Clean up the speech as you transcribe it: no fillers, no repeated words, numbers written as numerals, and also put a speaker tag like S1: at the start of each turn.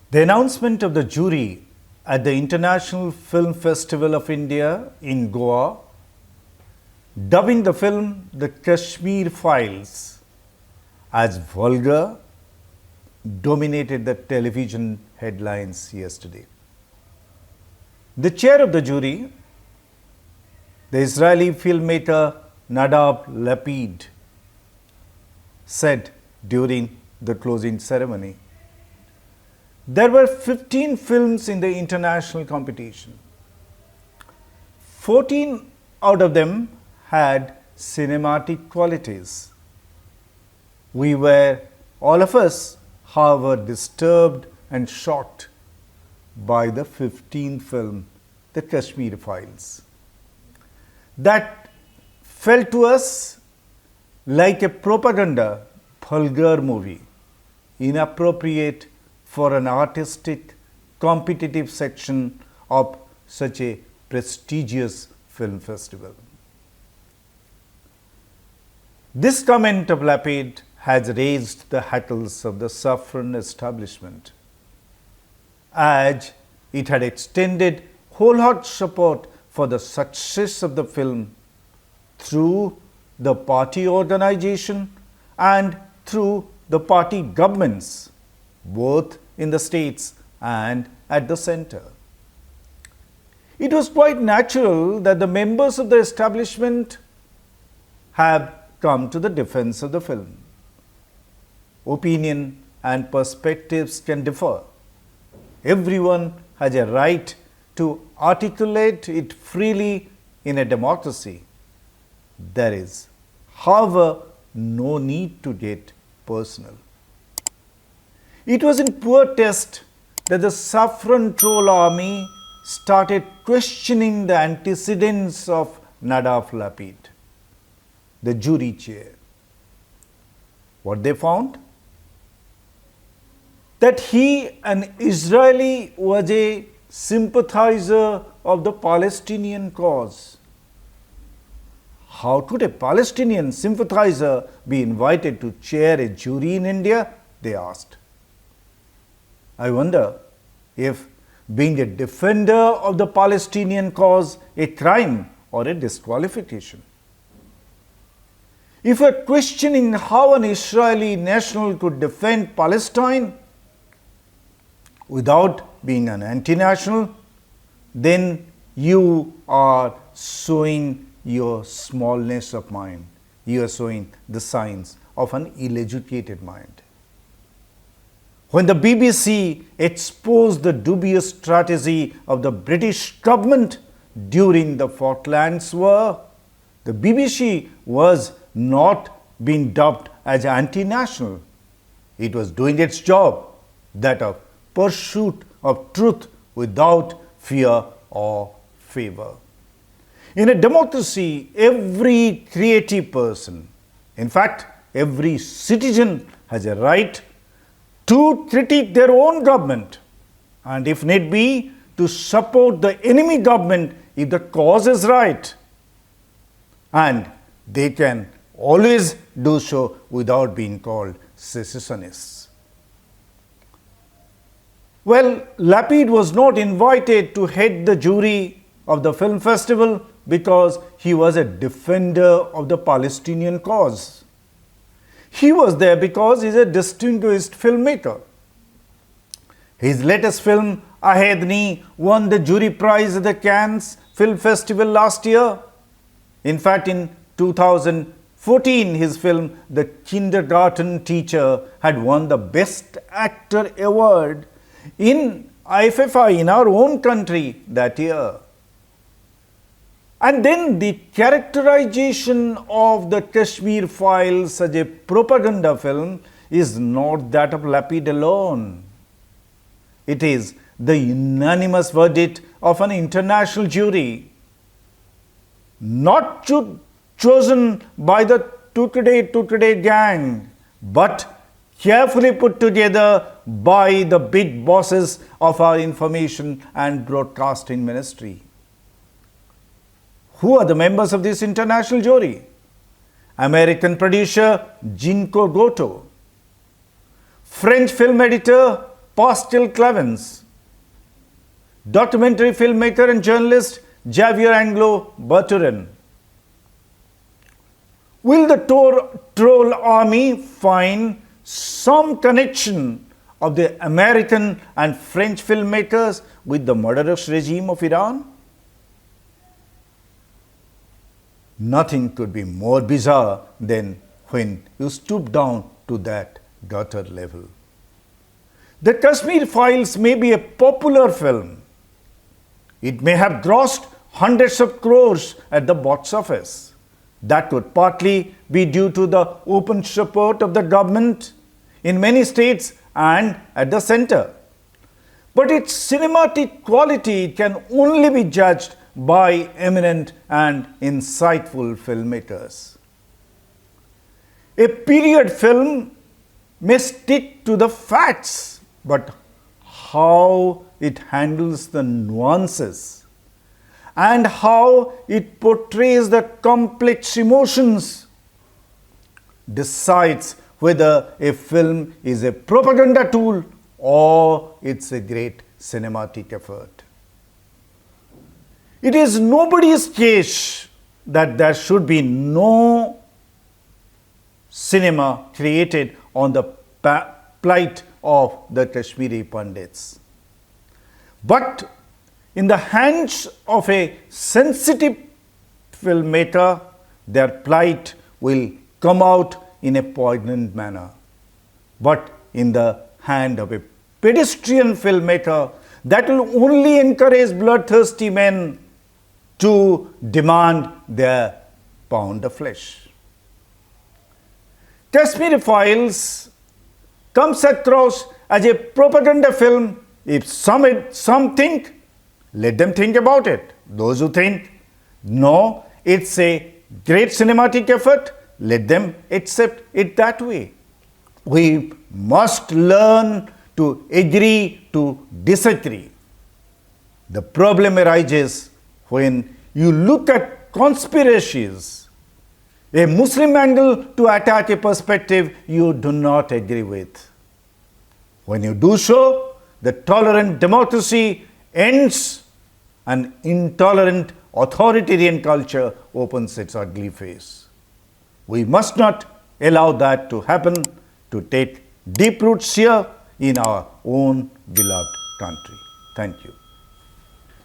S1: The announcement of the jury at the International Film Festival of India in Goa, dubbing the film the Kashmir Files as vulgar, dominated the television headlines yesterday. The chair of the jury, the Israeli filmmaker Nadav Lapid, said during the closing ceremony, there were 15 films in the international competition. 14 out of them had cinematic qualities. We were, all of us, however, disturbed and shocked by the 15th film, The Kashmir Files. That felt to us like a propaganda, vulgar movie, inappropriate for an artistic, competitive section of such a prestigious film festival. This comment of Lapid has raised the hackles of the saffron establishment, as it had extended wholehearted support for the success of the film through the party organization and through the party governments, both in the states and at the center. It was quite natural that the members of the establishment have come to the defense of the film. Opinion and perspectives can differ. Everyone has a right to articulate it freely in a democracy. There is, however, no need to get personal. It was in poor taste that the saffron troll army started questioning the antecedents of Nadav Lapid, the jury chair. What they found? That he, an Israeli, was a sympathizer of the Palestinian cause. How could a Palestinian sympathizer be invited to chair a jury in India? They asked. I wonder if being a defender of the Palestinian cause a crime or a disqualification. If we are questioning how an Israeli national could defend Palestine without being an anti-national, then you are showing your smallness of mind. You are showing the signs of an ill-educated mind. When the BBC exposed the dubious strategy of the British government during the Falklands War, the BBC was not being dubbed as anti-national. It was doing its job, that of pursuit of truth without fear or favor. In a democracy, every creative person, in fact, every citizen has a right to critique their own government and, if need be, to support the enemy government if the cause is right. And they can always do so without being called secessionists. Well, Lapid was not invited to head the jury of the film festival because he was a defender of the Palestinian cause. He was there because he is a distinguished filmmaker. His latest film, Ahedni, won the jury prize at the Cannes Film Festival last year. In fact, in 2014, his film, The Kindergarten Teacher, had won the Best Actor Award in IFFI in our own country that year. And then the characterization of the Kashmir Files as a propaganda film is not that of Lapid alone. It is the unanimous verdict of an international jury, not chosen by the Tukde gang, but carefully put together by the big bosses of our information and broadcasting ministry. Who are the members of this international jury? American producer Jinko Goto, French film editor Pastel Clevens, documentary filmmaker and journalist Javier Anglo Berturin. Will the troll army find some connection of the American and French filmmakers with the murderous regime of Iran? Nothing could be more bizarre than when you stoop down to that gutter level. The Kashmir Files may be a popular film. It may have grossed hundreds of crores at the box office. That could partly be due to the open support of the government in many states and at the center. But its cinematic quality can only be judged by eminent and insightful filmmakers. A period film may stick to the facts, but how it handles the nuances and how it portrays the complex emotions decides whether a film is a propaganda tool or it's a great cinematic effort. It is nobody's case that there should be no cinema created on the plight of the Kashmiri Pandits. But in the hands of a sensitive filmmaker, their plight will come out in a poignant manner. But in the hand of a pedestrian filmmaker, that will only encourage bloodthirsty men to demand their pound of flesh. Kashmir Files comes across as a propaganda film. If some think, let them think about it. Those who think, no, it's a great cinematic effort, let them accept it that way. We must learn to agree to disagree. The problem arises when you look at conspiracies, a Muslim angle to attack a perspective you do not agree with. When you do so, the tolerant democracy ends and intolerant authoritarian culture opens its ugly face. We must not allow that to happen, to take deep roots here in our own beloved country. Thank you.